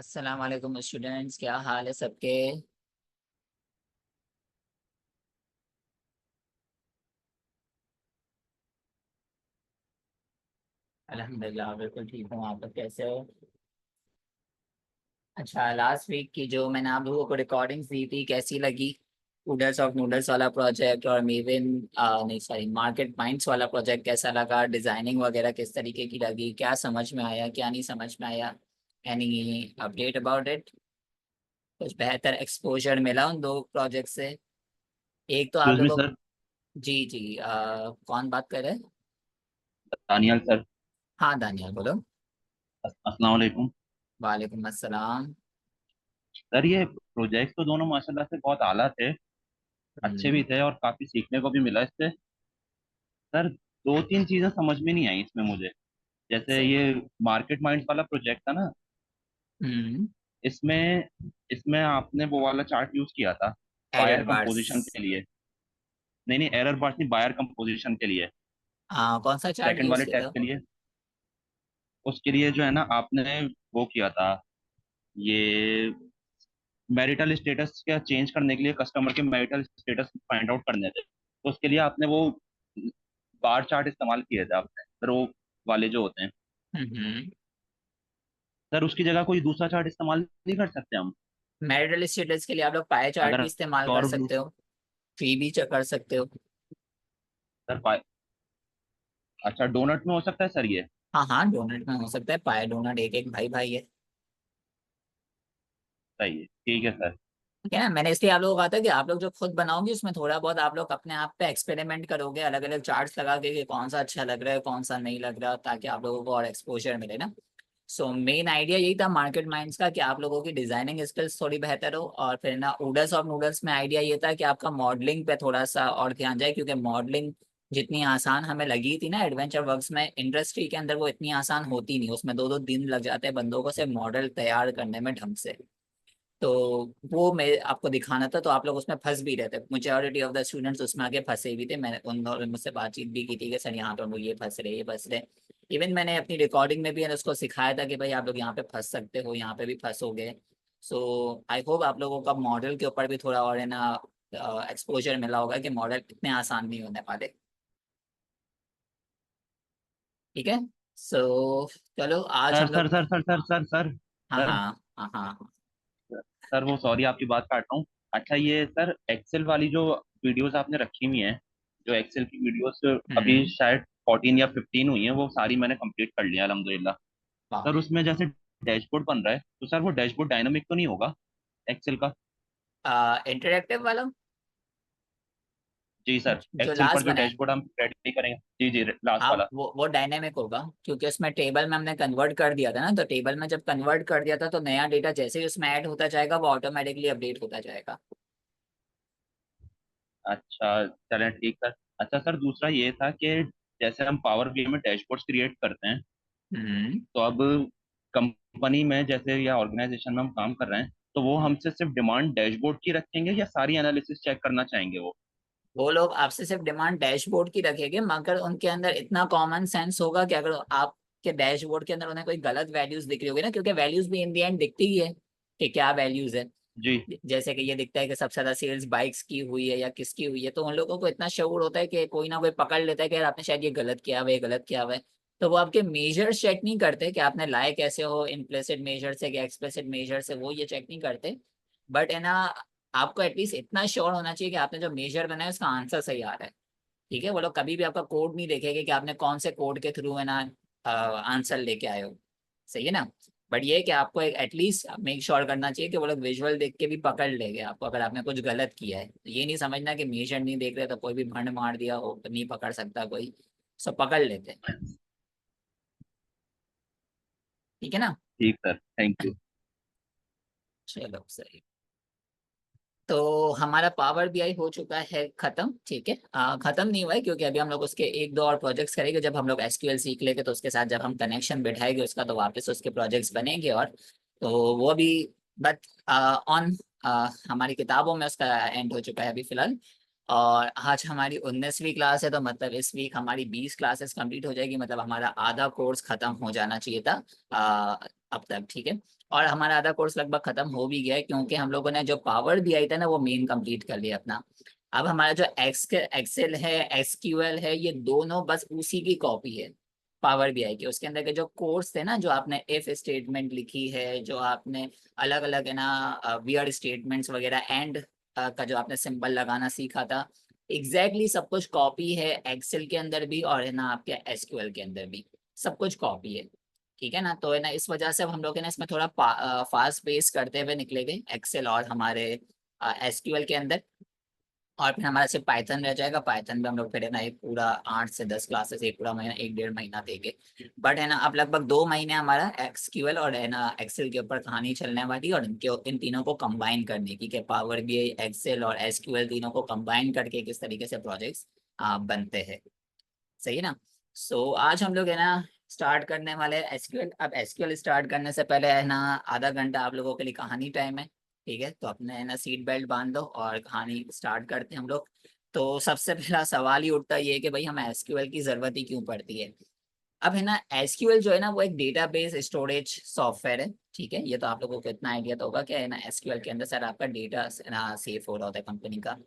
अस्सलाम वालेकुम स्टूडेंट्स, क्या हाल है सबके। अल्हम्दुलिल्लाह बिल्कुल ठीक हूँ। आप लोग कैसे हो? अच्छा, लास्ट वीक की जो मैंने आप लोगों को रिकॉर्डिंग्स दी थी कैसी लगी? नूडल्स ऑफ नूडल्स वाला प्रोजेक्ट और मेवन नहीं सॉरी मार्केट माइंड्स वाला प्रोजेक्ट कैसा लगा? डिजाइनिंग वगैरह किस तरीके की लगी? क्या समझ में आया, क्या नहीं समझ में आया? Any update about it? कुछ बेहतर एक्सपोजर मिला उन दो प्रोजेक्ट से? एक तो आप एक्सक्यूज मी लोगों सर। जी जी, कौन बात कर रहे हैं? दानियल सर। हाँ दानियाल बोलो। अस्सलाम वालेकुम। वालेकुम अस्सलाम। सर ये प्रोजेक्ट तो दोनों माशाल्लाह से बहुत आला थे, अच्छे भी हम्म। थे और काफी सीखने को भी मिला इससे। सर दो तीन चीजें समझ में नहीं आई इसमें मुझे। जैसे से ये मार्केट माइंड्स वाला प्रोजेक्ट था ना, हम्म। इसमें इसमें आपने वो वाला चार्ट यूज किया था एरर बायर बार्स। कंपोजिशन के लिए। नहीं नहीं, एरर बार नहीं, बायर कंपोजिशन के लिए, हाँ, कौन सा चार्ट सेकंड यूज वाले किया टैब था? के लिए। उसके लिए जो है ना आपने वो किया था, ये मैरिटल स्टेटस क्या चेंज करने के लिए, कस्टमर के मैरिटल स्टेटस फाइंड आउट करने थे, तो उसके लिए आपने वो बार चार्ट इस्तेमाल किए थे आपने, सर वो वाले जो होते हैं। हम्म। सर उसकी जगह कोई दूसरा चार्ट इस्तेमाल नहीं कर सकते हम? मैरिटल स्टेटस के लिए आप लोग पाए चार्ट भी अगर इस्तेमाल कर और सकते हो। ट्री भी कर सकते हो। सर अच्छा डोनट में हो सकता है सर ये? हाँ हाँ, डोनट में हो सकता है। पाए डोनट एक एक भाई भाई है। सही है, ठीक है सर। ठीक है ना, मैंने इसलिए आप लोगों को कहा था कि आप लोग जो खुद बनाओगे उसमें थोड़ा बहुत आप लोग अपने आप पे एक्सपेरिमेंट करोगे, अलग अलग चार्ट्स लगा के कि कौन सा अच्छा लग रहा है कौन सा नहीं लग रहा, ताकि आप लोगों को और एक्सपोजर मिले ना। सो मेन आइडिया यही था मार्केट माइंड्स का कि आप लोगों की डिजाइनिंग स्किल्स थोड़ी बेहतर हो, और फिर ना उडल्स और नूडल्स में आइडिया ये था कि आपका मॉडलिंग पे थोड़ा सा और ध्यान जाए, क्योंकि मॉडलिंग जितनी आसान हमें लगी थी ना एडवेंचर वर्क्स में, इंडस्ट्री के अंदर वो इतनी आसान होती नहीं। उसमें दो दो दिन लग जाते हैं बंदों को सिर्फ मॉडल तैयार करने में ढंग से। तो वो मैं आपको दिखाना था, तो आप लोग उसमें फंस भी रहे थे। मेजोरिटी ऑफ द स्टूडेंट्स उसमें आगे फंसे भी थे। मैंने उन और मुझसे बातचीत भी की थी कि सर यहाँ पे हम लोग ये फंस रहे ये फंस रहे। इवन मैंने अपनी रिकॉर्डिंग में भी उसको सिखाया था कि भाई आप लोग यहाँ पे फंस सकते हो, यहाँ पे भी फंसोगे। सो आई होप आप लोगों का मॉडल के ऊपर भी थोड़ा और है ना एक्सपोजर मिला होगा कि मॉडल इतने आसान नहीं होने वाले। ठीक है। सो चलो आज सर हम सर लोग। Sir sir sir sir sir हाँ सर हाँ हाँ हाँ। सर वो सॉरी आपकी बात काट रहा हूँ। अच्छा ये सर एक्सेल वाली जो वीडियोस आपने रखी हुई हैं, जो एक्सेल की वीडियोस अभी हम्म। शायद 14 या 15 हुई हैं, वो सारी मैंने कंप्लीट कर लिया अल्हम्दुलिल्लाह। वाह। सर उसमें जैसे डैशबोर्ड बन रहा है, तो सर वो डैशबोर्ड डायनामिक तो नहीं होगा एक्सेल का? इंटरेक्टिव वाला जी सर, जो एक्सेल पर लास्ट जो बनाए। डैशबोर्ड हम रेडी करेंगे, जी जी लास्ट हाँ, वाला। वो डायनेमिक होगा, क्योंकि उसमें टेबल में हमने कन्वर्ट कर दिया था ना। तो टेबल में जब कन्वर्ट कर दिया था तो नया डेटा जैसे ही उसमें ऐड होता जाएगा वो ऑटोमेटिकली अपडेट होता जाएगा। अच्छा चलें ठीक सर। अच्छा सर दूसरा ये था कि जैसे हम पावर बीआई में डैशबोर्ड्स क्रिएट करते हैं, हम्म। तो अब कंपनी में जैसे या ऑर्गेनाइजेशन में हम काम कर रहे हैं, तो वो हमसे सिर्फ डिमांड डैशबोर्ड की रखेंगे या सारी एनालिसिस चेक करना चाहेंगे वो? वो लोग आपसे सिर्फ डिमांड डैशबोर्ड की रखेंगे, मगर उनके अंदर इतना कॉमन सेंस होगा कि अगर आपके डैशबोर्ड के अंदर उन्हें कोई गलत वैल्यूज दिख रही होगी ना, क्योंकि वैल्यूज भी इन दी एंड दिखती ही है कि क्या वैल्यूज है। जी जैसे कि ये दिखता है कि सबसे ज्यादा सेल्स बाइक्स की हुई है या किसकी हुई है, तो उन लोगों को इतना शऊर होता है कि कोई ना कोई पकड़ लेता है कि यार आपने शायद ये गलत किया हुआ है, ये गलत किया हुआ है। तो वो आपके मेजर चेक नहीं करते कि आपने लाए कैसे हो, इम्प्लिसिट मेजर से या एक्सप्लिसिट मेजर से, वो ये चेक नहीं करते। बट है ना, आपको एटलीस्ट इतना श्योर होना चाहिए कि आपने जो मेजर बनाया उसका आंसर सही आ रहा है। ठीक है, वो लोग कभी भी आपका कोड नहीं देखेंगे कि आपने कौन से कोड के थ्रू है ना आंसर लेके आए हो। सही है ना। बट ये है कि आपको एक एटलीस्ट मेक श्योर करना चाहिए कि वो लोग विजुअल देख के भी पकड़ लेंगे आपको अगर आपने कुछ गलत किया है। तो ये नहीं समझना कि मेजर नहीं देख रहे तो कोई भी भंड मार दिया हो तो नहीं पकड़ सकता कोई। सब पकड़ लेते हैं। ठीक है ना। ठीक सर, थैंक यू। चलो सही। तो हमारा पावर बीआई हो चुका है खत्म। ठीक है, खत्म नहीं हुआ है, क्योंकि अभी हम लोग उसके एक दो और प्रोजेक्ट्स करेंगे। जब हम लोग एसक्यूएल सीख लेंगे तो उसके साथ जब हम कनेक्शन बिठाएंगे उसका, तो वापस उसके प्रोजेक्ट्स बनेंगे। और तो वो भी बट ऑन हमारी किताबों में उसका एंड हो चुका है अभी फिलहाल। और आज हमारी 19वीं क्लास है, तो मतलब इस वीक हमारी 20 क्लासेस कंप्लीट हो जाएगी। मतलब हमारा आधा कोर्स खत्म हो जाना चाहिए था अब तक, ठीक है। और हमारा आधा कोर्स लगभग खत्म हो भी गया है, क्योंकि हम लोगों ने जो पावर बीआई था ना वो मेन कंप्लीट कर लिया अपना। अब हमारा जो एक्सेल है, एसक्यूएल है, ये दोनों बस उसी की कॉपी है पावर बीआई के। उसके अंदर के जो कोर्स थे ना, जो आपने इफ स्टेटमेंट लिखी है, जो आपने अलग अलग है ना वियर्ड स्टेटमेंट्स वगैरह, एंड का जो आपने सिंबल लगाना सीखा था, एग्जैक्टली सब कुछ कॉपी है एक्सेल के अंदर भी, और है ना आपके एसक्यूएल के अंदर भी सब कुछ कॉपी है। ठीक है ना, तो है ना इस वजह से अब हम लोग है ना इसमें थोड़ा फास्ट पेस करते हुए निकलेंगे एक्सेल और हमारे एसक्यूएल के अंदर। और फिर हमारा सिर्फ पाइथन रह जाएगा। पाइथन में हम लोग फिर है ना एक पूरा 8 से 10 क्लासेस, एक पूरा महीना, 1 1.5 महीना देंगे। बट है ना अब लगभग 2 महीने हमारा एक्सक्यूएल और है ना एक्सेल के ऊपर कहानी चलने वाली है, और इनके इन तीनों को कंबाइन करने की, कि पावर बीआई, एक्सेल और एसक्यूएल तीनों को कंबाइन करके किस तरीके से प्रोजेक्ट्स बनते हैं। सही है ना। सो आज हम लोग है ना स्टार्ट करने वाले हैं एसक्यूएल। अब एसक्यूएल स्टार्ट करने से पहले है ना आधा घंटा आप लोगों के लिए कहानी टाइम है। ठीक है, तो अपने है ना सीट बेल्ट बांध दो और कहानी स्टार्ट करते हैं हम लोग। तो सबसे पहला सवाल ही उठता ये है कि भाई हमें एसक्यूएल की जरूरत ही क्यों पड़ती है। अब है ना एसक्यूएल जो है ना वो एक डेटाबेस स्टोरेज सॉफ्टवेयर है। ठीक है, ये तो आप लोगों को इतना आइडिया तो होगा कि है ना एसक्यूएल के अंदर सर आपका डेटा ना सेफ हो रहा होता है कंपनी का।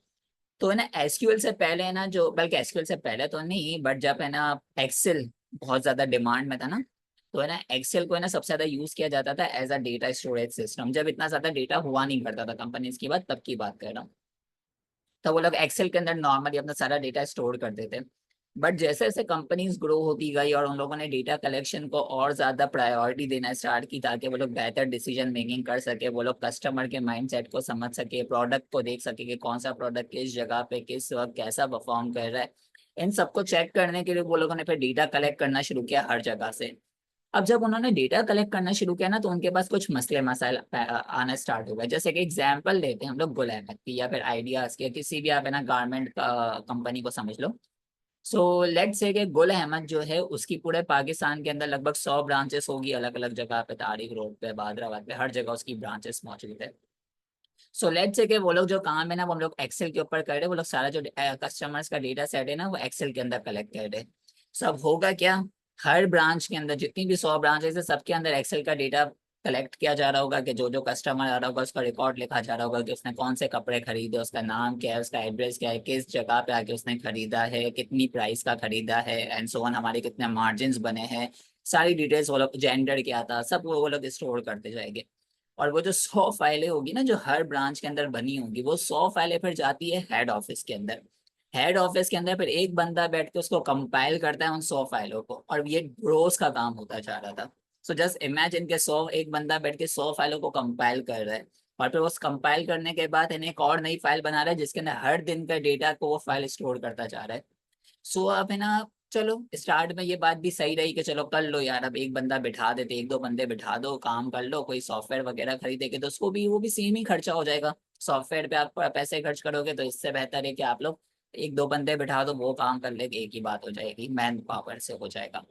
तो है ना एसक्यूएल से पहले है ना, जो बल्कि एसक्यूएल से पहले तो नहीं, बट जब है ना एक्सेल बहुत ज्यादा डिमांड में था ना, तो है ना एक्सेल को है ना सबसे ज्यादा यूज किया जाता था as a data storage system. जब इतना ज्यादा डेटा हुआ नहीं करता था कंपनीज की बात, तब की बात कर रहा हूँ। तो वो लोग एक्सेल के अंदर नॉर्मली अपना सारा डेटा स्टोर करते थे। बट जैसे जैसे कंपनीज ग्रो होती गई और उन लोगों ने डेटा कलेक्शन को और ज्यादा प्रायोरिटी देना स्टार्ट की, ताकि वो लोग बेहतर डिसीजन मेकिंग कर सके, वो लोग कस्टमर के माइंडसेट को समझ सके, प्रोडक्ट को देख सके कि कौन सा प्रोडक्ट किस जगह पे किस वक्त कैसा परफॉर्म कर रहा है, इन सबको चेक करने के लिए वो लोगों ने फिर डेटा कलेक्ट करना शुरू किया हर जगह से। अब जब उन्होंने डेटा कलेक्ट करना शुरू किया ना, तो उनके पास कुछ मसले मसाइल आना स्टार्ट हो गए। जैसे कि एग्जांपल लेते हैं हम लोग गुल अहमद की, या फिर आइडियाज की, किसी भी आप है ना गारमेंट कंपनी को समझ लो। सो लेट्स से कि गुल अहमद जो है उसकी पूरे पाकिस्तान के अंदर लगभग 100 ब्रांचेस होगी, अलग अलग जगह पे, तारिक रोड पे, बादराबाद पे, हर जगह उसकी ब्रांचेस मौजूद है। सो लेट्स से कि वो लोग जो काम है ना वो हम लोग एक्सेल के ऊपर कर रहे हैं, वो लोग सारा जो कस्टमर्स का डेटा सेट है ना वो एक्सेल के अंदर कलेक्ट कर रहे हैं। सब होगा क्या, हर ब्रांच के अंदर जितनी भी 100 ब्रांचेस है सबके अंदर एक्सेल का डेटा कलेक्ट किया जा रहा होगा, कि जो जो कस्टमर आ रहा होगा उसका रिकॉर्ड लिखा जा रहा होगा, कि उसने कौन से कपड़े खरीदे, उसका नाम क्या है, उसका एड्रेस क्या है, किस जगह पे आके उसने खरीदा है, कितनी प्राइस का खरीदा है, एंड सो ऑन, हमारे कितने मार्जिन बने हैं, सारी डिटेल्स वो लोग, जेंडर क्या था, सब वो लोग स्टोर करते जाएंगे। और वो जो 100 फाइलें होगी ना जो हर ब्रांच के अंदर बनी होगी, वो 100 फाइलें फिर जाती है हेड ऑफिस के अंदर। हेड ऑफिस के अंदर फिर एक बंदा बैठ के उसको कंपाइल करता है उन 100 फाइलों को, और ये रोज का काम होता जा रहा था। सो जस्ट इमेजिन के 100, एक बंदा बैठ के 100 फाइलों को कंपाइल कर रहा है, और फिर उस कंपाइल करने के बाद इन्हें एक और नई फाइल बना रहा है जिसके अंदर हर दिन का डेटा को वो फाइल स्टोर करता जा रहा है। सो अब है ना, चलो स्टार्ट में ये बात भी सही रही कि चलो कर लो यार, अब एक बंदा बिठा देते, एक दो बंदे बिठा दो, काम कर लो, कोई सॉफ्टवेयर वगैरह खरीदेगे तो उसको भी वो भी सेम ही खर्चा हो जाएगा। सॉफ्टवेयर पे आप पैसे खर्च करोगे, तो इससे बेहतर है कि आप लोग एक दो बंदे बिठा दो, वो काम कर लेंगे, एक ही बात हो जाएगी, मैन पावर से हो जाएगा।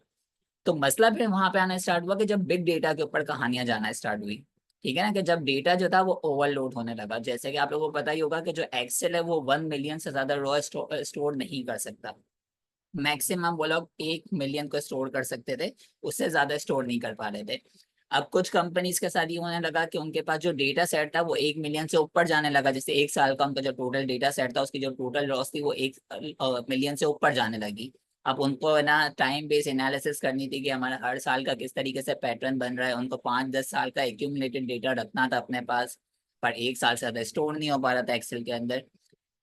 तो मसला फिर वहां पे आना स्टार्ट हुआ कि जब बिग डेटा के ऊपर कहानियां जाना स्टार्ट हुई। ठीक है ना, कि जब डेटा जो था वो ओवरलोड होने लगा। जैसे कि आप लोगों को पता ही होगा कि जो एक्सेल है वो 1 मिलियन से ज्यादा रो स्टोर नहीं कर सकता। मैक्सिमम वो लोग 1 मिलियन को स्टोर कर सकते थे, उससे ज्यादा स्टोर नहीं कर पा रहे थे। अब कुछ कंपनीज के साथ ये होने लगा कि उनके पास जो डेटा सेट था वो 1 मिलियन से ऊपर जाने लगा। जैसे एक साल का उनका जो टोटल डेटा सेट था, उसकी जो टोटल लॉस थी वो 1 मिलियन से ऊपर जाने लगी। अब उनको है ना टाइम बेस्ड एनालिसिस करनी थी कि हमारा हर साल का किस तरीके से पैटर्न बन रहा है, उनको 5 10 साल का एक्यूमुलेटेड डेटा रखना था अपने पास, पर एक साल से ज्यादा स्टोर नहीं हो पा रहा था एक्सेल के अंदर।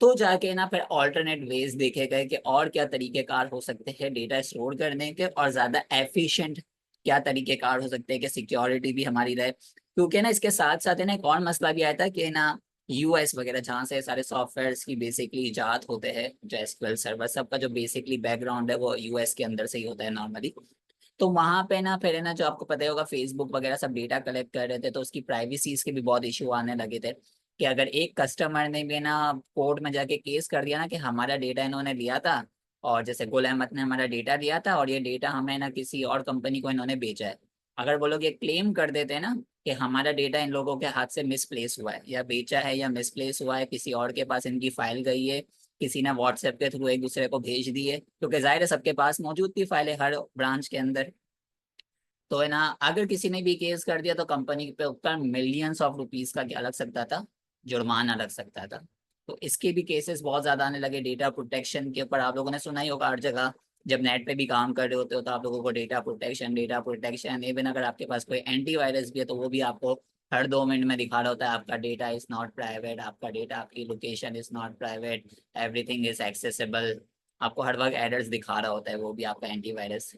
तो जाके ना फिर ऑल्टरनेट वेज देखे गए कि और क्या तरीकेकार हो सकते हैं डेटा स्टोर करने के, और ज्यादा एफिशिएंट क्या तरीकेकार हो सकते हैं कि सिक्योरिटी भी हमारी रहे। क्योंकि ना इसके साथ साथ है ना एक और मसला भी आया था कि ना यूएस वगैरह, जहाँ से सारे सॉफ्टवेयर्स की बेसिकली इजाद होते हैं, जो एसक्यूएल सर्वर सबका जो बेसिकली बैकग्राउंड है वो यूएस के अंदर से ही होता है नॉर्मली। तो वहां पे ना फिर है ना, जो आपको पता ही होगा, फेसबुक वगैरह सब डेटा कलेक्ट कर रहे थे, तो उसकी प्राइवेसी के भी बहुत इशू आने लगे थे। कि अगर एक कस्टमर ने भी ना कोर्ट में जाके केस कर दिया ना कि हमारा डेटा इन्होंने लिया था, और जैसे गुल अहमद ने हमारा डेटा लिया था और ये डेटा हमें ना किसी और कंपनी को इन्होंने बेचा है, अगर वो लोग ये क्लेम कर देते हैं ना कि हमारा डेटा इन लोगों के हाथ से मिसप्लेस हुआ है, या बेचा है, या मिसप्लेस हुआ है, किसी और के पास इनकी फाइल गई है, किसी ने व्हाट्सएप के थ्रू एक दूसरे को भेज दी है, क्योंकि जाहिर है सबके पास मौजूद थी फाइलें हर ब्रांच के अंदर। तो है ना, अगर किसी ने भी केस कर दिया तो कंपनी पे ऊपर मिलियंस ऑफ रुपीस का क्या लग सकता था, जुर्माना लग सकता था। तो इसके भी केसेस बहुत ज्यादा आने लगे। डेटा प्रोटेक्शन के ऊपर आप लोगों ने सुना ही होगा हर जगह, जब नेट पे भी काम कर रहे होते हो तो आप लोगों को डेटा प्रोटेक्शन इवन अगर आपके पास कोई एंटीवायरस भी है तो वो भी आपको हर 2 मिनट में दिखा रहा होता है, आपका डेटा इज नॉट प्राइवेट, आपका डेटा, आपकी location is not private, everything is accessible. आपको हर वक्त एरर्स दिखा रहा होता है वो भी आपका एंटीवायरस।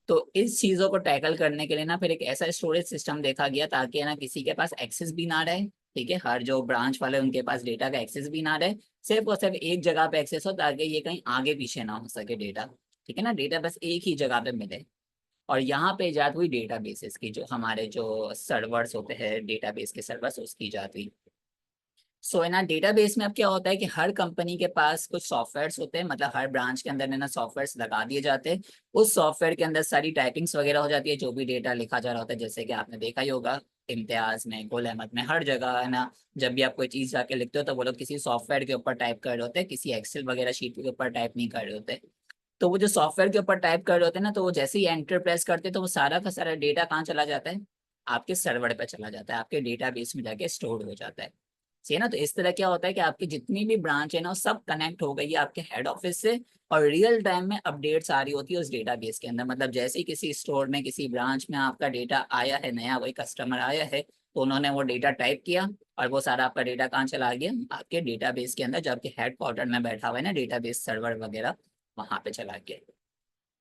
तो इस चीजों को टैकल करने के लिए ना फिर एक ऐसा स्टोरेज सिस्टम देखा गया ताकि है ना किसी के पास एक्सेस भी ना रहे, ठीक है, हर जो ब्रांच वाले उनके पास डेटा का एक्सेस भी ना रहे, सिर्फ और सिर्फ एक जगह पे एक्सेस हो ताकि ये कहीं आगे पीछे ना हो सके डेटा, ठीक है ना, डेटा बस एक ही जगह पे मिले। और यहाँ पे इजाद हुई डेटाबेसेस की, जो हमारे जो सर्वर्स होते हैं डेटाबेस के सर्वर्स, उसकी इजाद हुई। सो है ना, डेटाबेस में अब क्या होता है कि हर कंपनी के पास कुछ सॉफ्टवेयर्स होते हैं, मतलब हर ब्रांच के अंदर है ना सॉफ्टवेयर्स लगा दिए जाते हैं। उस सॉफ्टवेयर के अंदर सारी टाइपिंग्स वगैरह हो जाती है, जो भी डेटा लिखा जा रहा होता है, जैसे कि आपने देखा ही होगा इम्तियाज में, गुल अहमद में, हर जगह है ना, जब भी आप कोई चीज़ जाके लिखते हो तो वो लोग किसी सॉफ्टवेयर के ऊपर टाइप कर रहे होते हैं, किसी एक्सेल वगैरह शीट के ऊपर टाइप नहीं कर रहे होते। तो वो जो सॉफ्टवेयर के ऊपर टाइप कर रहे होते हैं ना, तो वो जैसे ही एंटर प्रेस करते हैं तो वो सारा का सारा डेटा कहाँ चला जाता है, आपके सर्वर पे चला जाता है, आपके डेटाबेस में जाके स्टोर हो जाता है। सही है ना। तो इस तरह क्या होता है कि आपकी जितनी भी ब्रांच है ना वो सब कनेक्ट हो गई है आपके हेड ऑफिस से, और रियल टाइम में अपडेट्स आ रही होती है उस डेटाबेस के अंदर। मतलब जैसे ही किसी स्टोर में किसी ब्रांच में आपका डेटा आया है, नया कोई कस्टमर आया है, तो उन्होंने वो डेटा टाइप किया और वो सारा आपका डेटा कहाँ चला गया, आपके डेटाबेस के अंदर, जो आपके हेड क्वार्टर में बैठा हुआ है ना डेटाबेस सर्वर वगैरह, वहां पे चला गया।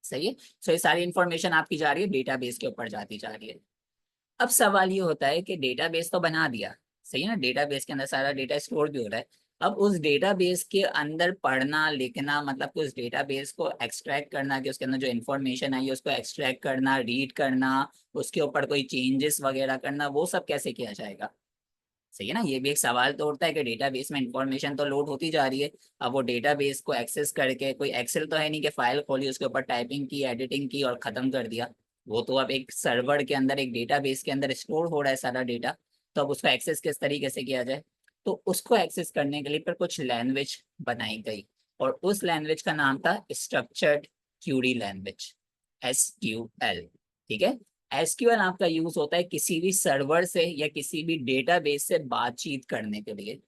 सही है। सो ये सारी इंफॉर्मेशन आपकी जा रही है डेटाबेस के ऊपर जाती जा रही है। अब सवाल ये होता है कि डेटाबेस तो बना दिया, सही है ना, डेटाबेस के अंदर सारा डेटा स्टोर भी हो रहा है। अब उस डेटाबेस के अंदर पढ़ना लिखना, मतलब कि उस डेटाबेस को एक्सट्रैक्ट करना, कि उसके अंदर जो इन्फॉर्मेशन आई है उसको एक्सट्रैक्ट करना, रीड करना, उसके ऊपर कोई चेंजेस वगैरह करना, वो सब कैसे किया जाएगा। सही है ना, ये भी एक सवाल तो उठता है कि डेटाबेस में इंफॉर्मेशन तो लोड होती जा रही है, अब वो डेटाबेस को एक्सेस करके, कोई एक्सेल तो है नहीं कि फाइल खोली उसके ऊपर टाइपिंग की, एडिटिंग की और खत्म कर दिया। वो तो अब एक सर्वर के अंदर, एक डेटाबेस के अंदर स्टोर हो रहा है सारा डेटा। तो अब उसको एक्सेस किस तरीके से किया जाए, तो उसको एक्सेस करने के लिए फिर कुछ लैंग्वेज बनाई गई, और उस लैंग्वेज का नाम था स्ट्रक्चर्ड क्यूरी लैंग्वेज, SQL। ठीक है। एसक्यूएल आपका यूज होता है किसी भी सर्वर से या किसी भी डेटाबेस से बातचीत करने के लिए,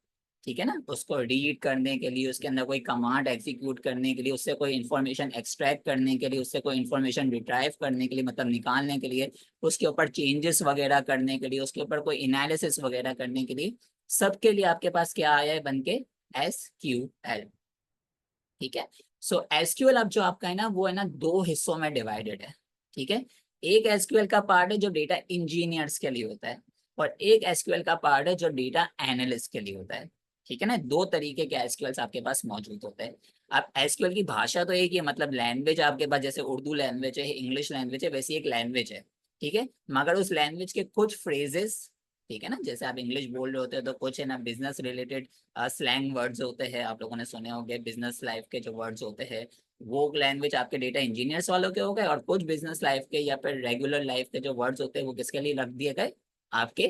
ठीक है ना, उसको रीड करने के लिए, उसके अंदर कोई कमांड एग्जीक्यूट करने के लिए, उससे कोई इन्फॉर्मेशन एक्सट्रैक्ट करने के लिए, उससे कोई इन्फॉर्मेशन रिट्राइव करने के लिए, मतलब निकालने के लिए, उसके ऊपर चेंजेस वगैरह करने के लिए, उसके ऊपर कोई एनालिसिस वगैरह करने के लिए, सबके लिए आपके पास क्या आया है बन के, SQL। ठीक है। सो एसक्यूएल अब जो आपका है ना वो है ना दो हिस्सों में डिवाइडेड है। ठीक है। एक एसक्यूएल का पार्ट है जो डेटा इंजीनियर्स के लिए होता है, और एक एसक्यूएल का पार्ट है जो डेटा एनालिस्ट के लिए होता है। ठीक है ना, दो तरीके के एसक्यूएल्स आपके पास मौजूद होते हैं। अब एसक्यूएल की भाषा तो एक ही है, मतलब लैंग्वेज आपके पास जैसे उर्दू लैंग्वेज है, इंग्लिश लैंग्वेज है, वैसी एक लैंग्वेज है। ठीक है। मगर उस लैंग्वेज के कुछ फ्रेजेस, ठीक है ना, जैसे आप इंग्लिश बोल रहे होते हैं तो कुछ है ना बिजनेस रिलेटेड स्लैंग वर्ड्स होते हैं, आप लोगों ने सुने होंगे बिजनेस लाइफ के जो वर्ड्स होते हैं, वो लैंग्वेज आपके डेटा इंजीनियर्स वालों के हो गए, और कुछ बिजनेस लाइफ के या फिर रेगुलर लाइफ के जो वर्ड्स होते हैं वो किसके लिए रख दिए गए, आपके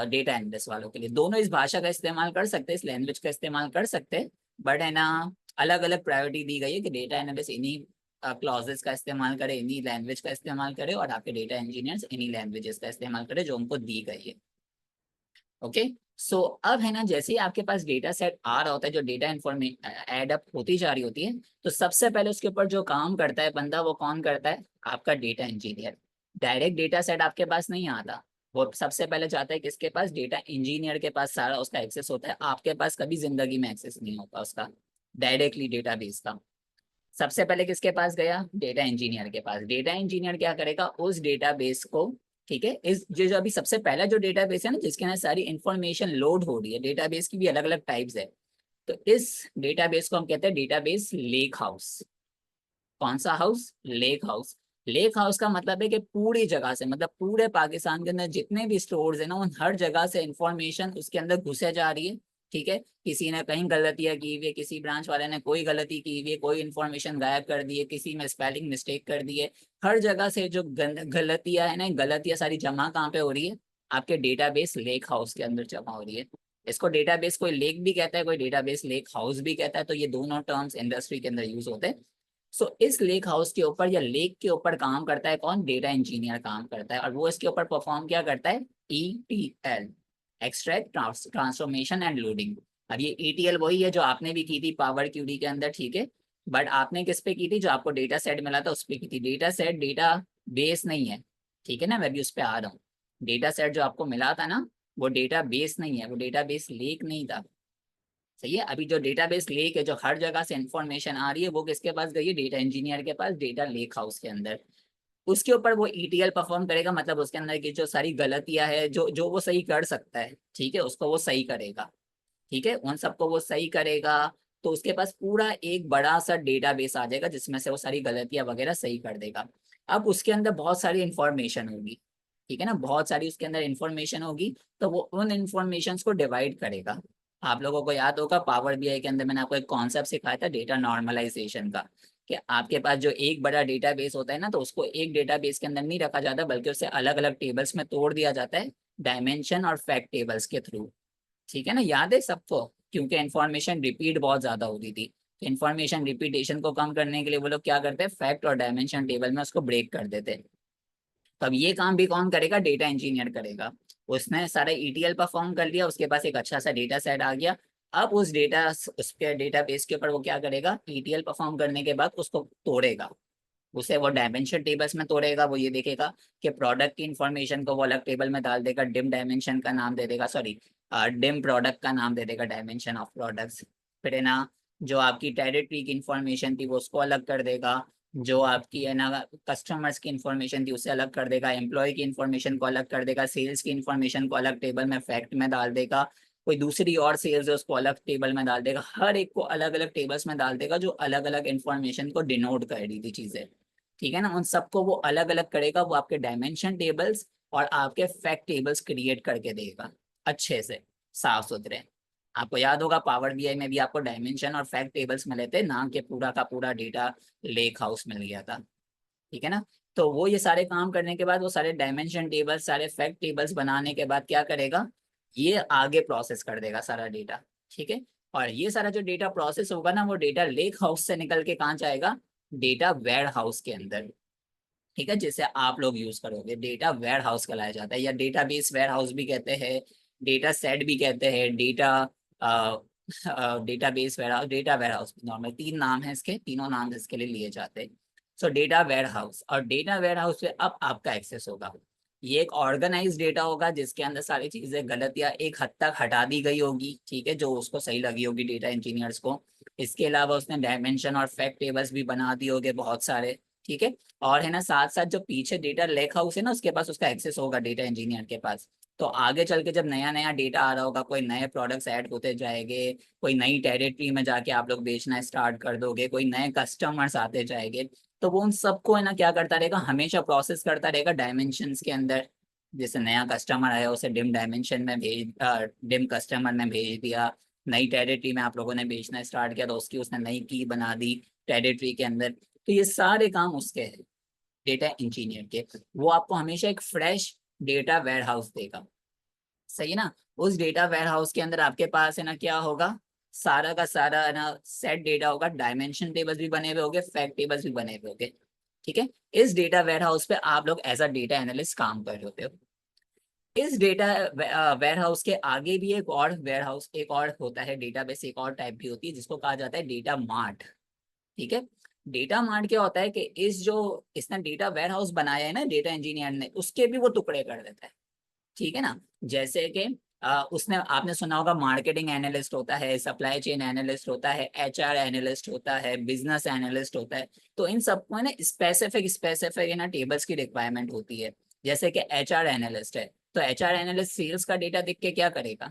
डेटा एनालिस्ट वालों के लिए। दोनों इस भाषा का इस्तेमाल कर सकते हैं, इस लैंग्वेज का इस्तेमाल कर सकते हैं, बट है ना अलग अलग प्रायोरिटी दी गई है कि डेटा एनालिस्ट इन्हीं क्लॉजेस का इस्तेमाल करे, इन्हीं लैंग्वेज का इस्तेमाल करे, और आपके डेटा इंजीनियर्स इन्हीं लैंग्वेजेस का इस्तेमाल करे जो उनको दी गई है। ओके। सो अब है ना, जैसे ही आपके पास डेटा सेट आ रहा होता है, जो डेटा इन्फॉर्मेशन एड अप होती जा रही होती है, तो सबसे पहले उसके ऊपर जो काम करता है बंदा, वो कौन करता है, आपका data engineer. Direct data set आपके पास नहीं आता, वो सबसे पहले जाता है किसके पास, डेटा इंजीनियर के पास सारा उसका एक्सेस होता है, आपके पास कभी जिंदगी में एक्सेस नहीं होता उसका डायरेक्टली डेटाबेस का। सबसे पहले किसके पास गया, डेटा इंजीनियर के पास। डेटा इंजीनियर क्या करेगा, उस डेटाबेस को, ठीक है, इस जो अभी सबसे पहला जो डेटाबेस है ना जिसके अंदर सारी इंफॉर्मेशन लोड हो रही है, डेटाबेस की भी अलग अलग टाइप्स है, तो इस डेटाबेस को हम कहते हैं डेटाबेस लेक हाउस। कौन सा house, lake house. Lake house का मतलब है कि पूरी जगह से, मतलब पूरे पाकिस्तान के अंदर जितने भी स्टोर्स है ना, उन हर जगह से इंफॉर्मेशन उसके अंदर घुसे जा रही है। ठीक है। किसी ने कहीं गलतियां की हुई है, किसी ब्रांच वाले ने कोई गलती की हुई है, कोई इन्फॉर्मेशन गायब कर दी है, किसी में स्पेलिंग मिस्टेक कर दी है, हर जगह से जो गलतियां है ना, गलतियां सारी जमा कहाँ पे हो रही है, आपके डेटाबेस लेक हाउस के अंदर जमा हो रही है। इसको डेटाबेस कोई लेक भी कहता है, कोई डेटाबेस लेक हाउस भी कहता है, तो ये दोनों टर्म्स इंडस्ट्री के अंदर यूज होते हैं। सो इस लेक हाउस के ऊपर या लेक के ऊपर काम करता है कौन? डेटा इंजीनियर काम करता है, और वो इसके ऊपर परफॉर्म क्या करता है? ETL, extract, transformation and loading. अब ये ETL वही है जो आपने भी की थी पावर क्यूरी के अंदर, ठीक है, बट आपने किस पे की थी? जो आपको डेटा सेट मिला था उस पे की थी। डेटा सेट डेटा बेस नहीं है, ठीक है ना, मैं भी उस पर आ रहा हूँ। डेटा सेट जो आपको मिला था ना, वो डेटा बेस नहीं है, वो डेटा बेस लेक नहीं था, सही है। अभी जो डेटाबेस लेक है, जो हर जगह से इंफॉर्मेशन आ रही है, वो किसके पास गई है? डेटा इंजीनियर के पास, डेटा लेक हाउस के अंदर। उसके ऊपर वो ETL परफॉर्म करेगा, मतलब उसके अंदर की जो सारी गलतियां है, जो जो वो सही कर सकता है, ठीक है, उसको वो सही करेगा, ठीक है, उन सबको वो सही करेगा। तो उसके पास पूरा एक बड़ा सा डेटाबेस आ जाएगा जिसमें से वो सारी गलतियां वगैरह सही कर देगा। अब उसके अंदर बहुत सारी इंफॉर्मेशन होगी, ठीक है ना, बहुत सारी उसके अंदर इंफॉर्मेशन होगी। तो वो उन इंफॉर्मेशन को डिवाइड करेगा। आप लोगों को याद होगा पावर BI के अंदर मैंने आपको एक कॉन्सेप्ट सिखाया था डेटा नॉर्मलाइजेशन का, कि आपके पास जो एक बड़ा डेटाबेस होता है ना, तो उसको एक डेटाबेस के अंदर नहीं रखा जाता, बल्कि उसे अलग अलग टेबल्स में तोड़ दिया जाता है, डायमेंशन और फैक्ट टेबल्स के थ्रू, ठीक है ना, याद है सबको? क्योंकि इन्फॉर्मेशन रिपीट बहुत ज्यादा होती थी, तो इन्फॉर्मेशन रिपीटेशन को कम करने के लिए वो लोग क्या करते हैं? फैक्ट और डायमेंशन टेबल में उसको ब्रेक कर देते। तो अब ये काम भी कौन करेगा? डेटा इंजीनियर करेगा। उसने सारा ETL परफॉर्म कर लिया, उसके पास एक अच्छा सा डेटा सेट आ गया। अब उस डेटा, उसके डेटाबेस के ऊपर वो क्या करेगा? ETL परफॉर्म करने के बाद उसको तोड़ेगा, उसे वो डायमेंशन टेबल्स में तोड़ेगा। वो ये देखेगा कि प्रोडक्ट की इंफॉर्मेशन को वो अलग टेबल में डाल देगा, डिम डायमेंशन का नाम दे देगा, सॉरी, डिम प्रोडक्ट का नाम दे देगा, डायमेंशन ऑफ प्रोडक्ट्स। फिर है ना, जो आपकी टेरिटरी की इंफॉर्मेशन थी वो उसको अलग कर देगा, जो आपकी है ना कस्टमर्स की इंफॉर्मेशन थी उसे अलग कर देगा, एम्प्लॉय की इंफॉर्मेशन को अलग कर देगा, सेल्स की इंफॉर्मेशन को अलग टेबल में फैक्ट में डाल देगा, कोई दूसरी और सेल्स है उसको अलग टेबल में डाल देगा, हर एक को अलग अलग टेबल्स में डाल देगा जो अलग अलग इंफॉर्मेशन को डिनोट कर रही थी चीजें, ठीक है ना। उन सबको वो अलग अलग करेगा, वो आपके डायमेंशन टेबल्स और आपके फैक्ट टेबल्स क्रिएट करके देगा अच्छे से, साफ सुथरे। आपको याद होगा पावर BI में भी आपको डायमेंशन और फैक्ट टेबल्स मिले थे ना, कि पूरा का पूरा डेटा लेक हाउस मिल गया था, ठीक है ना। तो वो ये सारे काम करने के बाद, वो सारे डायमेंशन टेबल्स, सारे फैक्ट टेबल्स बनाने के बाद क्या करेगा? ये आगे प्रोसेस कर देगा सारा डेटा, ठीक है। और ये सारा जो डेटा प्रोसेस होगा ना, वो डेटा लेक हाउस से निकल के कहाँ जाएगा? डेटा वेयर हाउस के अंदर, ठीक है, जिसे आप लोग यूज करोगे। डेटा वेयर हाउस कहलाया जाता है, या डेटाबेस वेयर हाउस भी कहते हैं, डेटा सेट भी कहते हैं, data database warehouse, data warehouse, normal तीन नाम है इसके, तीनों नाम इसके लिए लिए जाते हैं। सो डेटा वेयर हाउस, और डेटा वेयर हाउस पे अब आपका एक्सेस होगा। ये एक ऑर्गेनाइज डेटा होगा जिसके अंदर सारी चीजें गलत या एक हद तक हटा दी गई होगी, ठीक है, जो उसको सही लगी होगी डेटा इंजीनियर्स को। इसके अलावा उसने डायमेंशन और फैक्ट टेबल्स भी बना दिए होंगे बहुत सारे, ठीक है। और है ना, साथ साथ जो पीछे डेटा लेक हाउस है ना, उसके पास उसका एक्सेस होगा डेटा इंजीनियर के पास। तो आगे चल के जब नया नया डेटा आ रहा होगा, कोई नए प्रोडक्ट्स ऐड होते जाएंगे, कोई नई टेरिटरी में जाके आप लोग बेचना स्टार्ट कर दोगे, कोई नए कस्टमर्स आते जाएंगे, तो वो उन सबको है ना क्या करता रहेगा? हमेशा प्रोसेस करता रहेगा डायमेंशंस के अंदर। जैसे नया कस्टमर आया, उसे डिम डायमेंशन में डिम कस्टमर में भेज दिया। नई टेरिटरी में आप लोगों ने बेचना स्टार्ट किया, तो उसकी उसने नई की बना दी टेरिटरी के अंदर। तो ये सारे काम उसके हैं, डेटा इंजीनियर के। वो आपको हमेशा एक फ्रेश डेटा वेयर हाउस देगा, सही है ना। उस डेटा वेयर हाउस के अंदर आपके पास है ना क्या होगा? सारा का सारा है ना सेट डेटा होगा, डायमेंशन टेबल्स भी बने हुए होंगे, फैक्ट टेबल्स भी बने हुए होंगे, ठीक है। इस डेटा वेयर हाउस पे आप लोग एज अ डेटा एनालिस्ट काम कर रहे होते हो। इस डेटा वेयर हाउस के आगे भी एक और वेयर हाउस, एक और होता है डेटाबेस, एक और टाइप की होती है जिसको कहा जाता है डेटा मार्ट, ठीक है। डेटा मार्ट क्या होता है कि इस जो इसने डेटा वेयर हाउस बनाया है ना डेटा इंजीनियर ने, उसके भी वो टुकड़े कर देता है, ठीक है ना। जैसे कि उसने, आपने सुना होगा मार्केटिंग एनालिस्ट होता है, सप्लाई चेन एनालिस्ट होता है, HR एनालिस्ट होता है, बिजनेस एनालिस्ट होता है। तो इन सबको है ना स्पेसिफिक स्पेसिफिक है ना टेबल्स की रिक्वायरमेंट होती है। जैसे कि HR एनालिस्ट है, तो HR एनालिस्ट सेल्स का डेटा देख के क्या करेगा?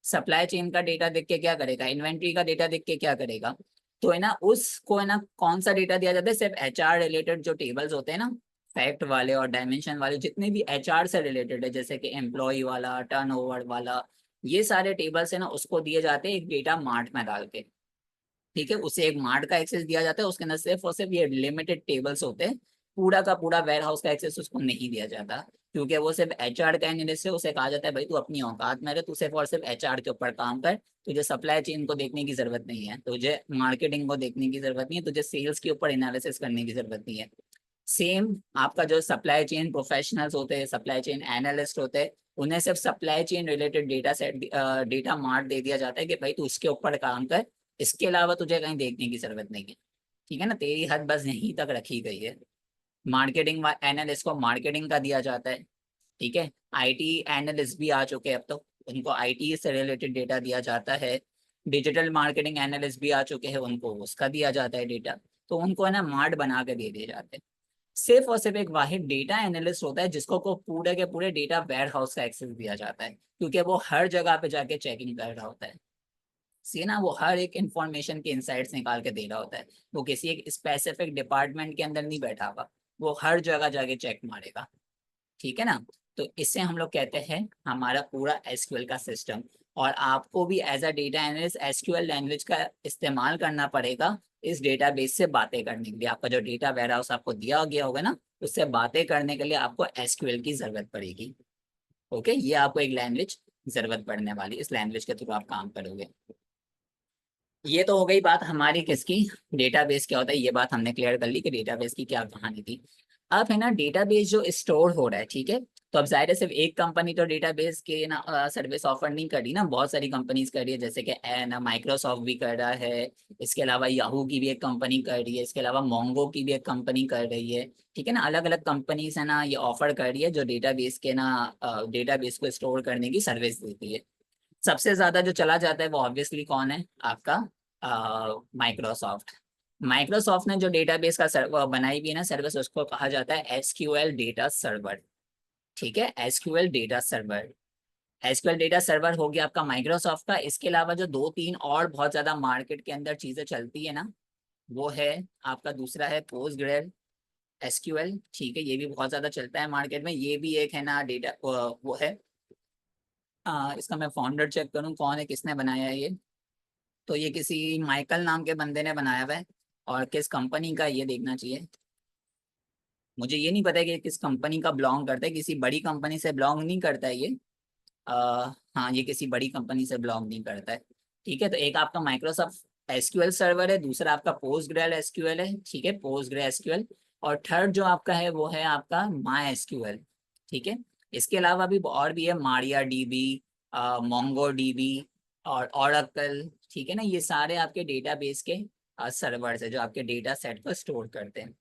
सप्लाई चेन का डेटा देख के क्या करेगा? इन्वेंट्री का डेटा देख के क्या करेगा? तो है ना उसको है ना कौन सा डेटा दिया जाता है? सिर्फ HR रिलेटेड जो टेबल्स होते हैं ना, फैक्ट वाले और डायमेंशन वाले, जितने भी HR से रिलेटेड है, जैसे कि एम्प्लॉय वाला, टर्नओवर वाला, ये सारे टेबल्स है ना, उसको दिए जाते हैं एक डेटा मार्ट में डाल के, ठीक है। उसे एक मार्ट का एक्सेस दिया जाता है, उसके अंदर सिर्फ और सिर्फ ये लिमिटेड टेबल्स होते हैं, पूरा का पूरा वेयर हाउस का एक्सेस उसको नहीं दिया जाता। क्योंकि वो सिर्फ एचआर का एनालिस्ट है, उसे कहा जाता है भाई तू अपनी औकात में रह, तू सिर्फ और सिर्फ एचआर के ऊपर काम कर, तुझे सप्लाई चेन को देखने की जरूरत नहीं है, तुझे मार्केटिंग को देखने की जरूरत नहीं है, तुझे सेल्स के ऊपर एनालिसिस करने की जरूरत नहीं है। सेम आपका जो सप्लाई चेन प्रोफेशनल्स होते हैं, सप्लाई चेन एनालिस्ट होते हैं, उन्हें सिर्फ supply chain related data set, data mart दे दिया जाता है कि भाई तू इसके ऊपर काम कर, इसके अलावा तुझे कहीं देखने की जरूरत नहीं है। ठीक है ना, तेरी हद बस यहीं तक रखी गई है। मार्केटिंग एनालिस्ट को मार्केटिंग का दिया जाता है। ठीक है, आईटी एनालिस्ट भी आ चुके हैं अब तो, उनको आईटी से रिलेटेड डेटा दिया जाता है। डिजिटल मार्केटिंग एनालिस्ट भी आ चुके हैं, उनको उसका दिया जाता है डेटा। तो उनको है ना मार्ट बना के दे दिए जाते हैं। सिर्फ और सिर्फ एक वाहिद डेटा एनालिस्ट होता है जिसको को पूरे के पूरे डेटा वेयर हाउस का एक्सेस दिया जाता है, क्योंकि वो हर जगह पे जाके चेकिंग कर रहा होता है। सी ना, वो हर एक इंफॉर्मेशन के इंसाइट्स निकाल के दे रहा होता है। वो किसी एक स्पेसिफिक डिपार्टमेंट के अंदर नहीं बैठा हुआ, वो हर जगह जाके चेक मारेगा। ठीक है ना। तो इससे हम लोग कहते हैं हमारा पूरा एसक्यूएल का सिस्टम। और आपको भी as a data analyst SQL language का इस्तेमाल करना पड़ेगा इस डेटाबेस से बातें करने के लिए। आपका जो डेटा वेयरहाउस आपको दिया गया होगा ना, उससे बातें करने के लिए आपको एसक्यूएल की जरूरत पड़ेगी। ओके, ये आपको एक लैंग्वेज जरूरत पड़ने वाली, इस लैंग्वेज के थ्रू आप काम करोगे। ये तो हो गई बात हमारी किसकी, डेटाबेस क्या होता है, ये बात हमने क्लियर कर ली कि डेटाबेस की क्या कहानी थी। अब है ना डेटाबेस जो स्टोर हो रहा है, ठीक है, तो अब जाहिर है सिर्फ एक कंपनी तो डेटाबेस के ना सर्विस ऑफर नहीं कर रही ना, बहुत सारी कंपनीज कर रही है, जैसे कि ना माइक्रोसॉफ्ट भी कर रहा है, इसके अलावा याहू की भी एक कंपनी कर रही है, इसके अलावा मोंगो की भी एक कंपनी कर रही है। ठीक है ना, अलग अलग कंपनीज है ना ये ऑफर कर रही है जो डेटाबेस के ना डेटाबेस को स्टोर करने की सर्विस देती है। सबसे ज्यादा जो चला जाता है वो ऑब्वियसली कौन है, आपका माइक्रोसॉफ्ट। माइक्रोसॉफ्ट ने जो डेटाबेस का बनाई भी है ना सर्विस, उसको कहा जाता है एसक्यूएल डेटा सर्वर। ठीक है, SQL data server. SQL data server हो गया आपका माइक्रोसॉफ्ट का। इसके अलावा जो दो तीन और बहुत ज्यादा मार्केट के अंदर चीजें चलती है ना, वो है आपका, दूसरा है पोस्टग्रेल एसक्यूएल। ठीक है, ये भी बहुत ज्यादा चलता है मार्केट में, ये भी एक है ना डेटा वो है। इसका मैं फाउंडर चेक करूँ कौन है, किसने बनाया है ये। तो ये किसी माइकल नाम के बंदे ने बनाया हुआ है, और किस कंपनी का ये देखना चाहिए। मुझे ये नहीं पता है कि किस कंपनी का बिलोंग करता है, किसी बड़ी कंपनी से बिलोंग नहीं करता है ये। हाँ, ये किसी बड़ी कंपनी से बिलोंग नहीं करता है। ठीक है, तो एक आपका माइक्रोसॉफ्ट एसक्यूएल सर्वर है, दूसरा आपका पोस्टग्रेल एसक्यूएल है। ठीक है, पोस्टग्रेल एसक्यूएल। और थर्ड जो आपका है वो है आपका माई एसक्यूएल। ठीक है, इसके अलावा भी और भी है, मारिया डीबी, मोंगो डीबी और ओरेकल। ठीक है ना, ये सारे आपके डेटाबेस के सर्वर्स है जो आपके डेटा सेट को स्टोर करते हैं।